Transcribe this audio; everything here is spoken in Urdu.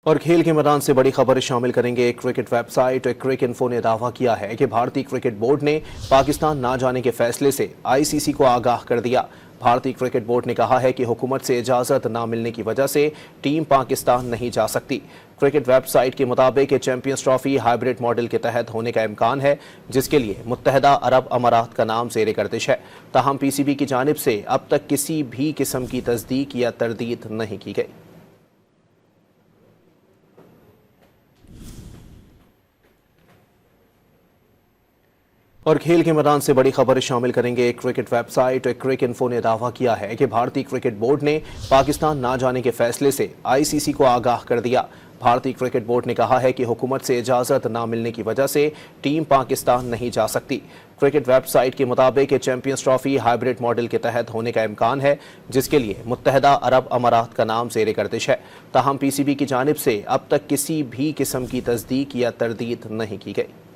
اور کھیل کے میدان سے بڑی خبر شامل کریں گے۔ کرکٹ ویب سائٹ کرک انفو نے دعویٰ کیا ہے کہ بھارتی کرکٹ بورڈ نے پاکستان نہ جانے کے فیصلے سے آئی سی سی کو آگاہ کر دیا۔ بھارتی کرکٹ بورڈ نے کہا ہے کہ حکومت سے اجازت نہ ملنے کی وجہ سے ٹیم پاکستان نہیں جا سکتی۔ کرکٹ ویب سائٹ کے مطابق چیمپئنز ٹرافی ہائبرڈ ماڈل کے تحت ہونے کا امکان ہے، جس کے لیے متحدہ عرب امارات کا نام زیر گردش ہے۔ تاہم پی سی بی کی جانب سے اب تک کسی بھی قسم کی تصدیق یا تردید نہیں کی گئی۔ اور کھیل کے میدان سے بڑی خبر شامل کریں گے۔ کرکٹ ویب سائٹ کرک انفو نے دعویٰ کیا ہے کہ بھارتی کرکٹ بورڈ نے پاکستان نہ جانے کے فیصلے سے آئی سی سی کو آگاہ کر دیا۔ بھارتی کرکٹ بورڈ نے کہا ہے کہ حکومت سے اجازت نہ ملنے کی وجہ سے ٹیم پاکستان نہیں جا سکتی۔ کرکٹ ویب سائٹ کے مطابق چیمپئنز ٹرافی ہائبرڈ ماڈل کے تحت ہونے کا امکان ہے، جس کے لیے متحدہ عرب امارات کا نام زیر گردش ہے۔ تاہم پی سی بی کی جانب سے اب تک کسی بھی قسم کی تصدیق یا تردید نہیں کی گئی۔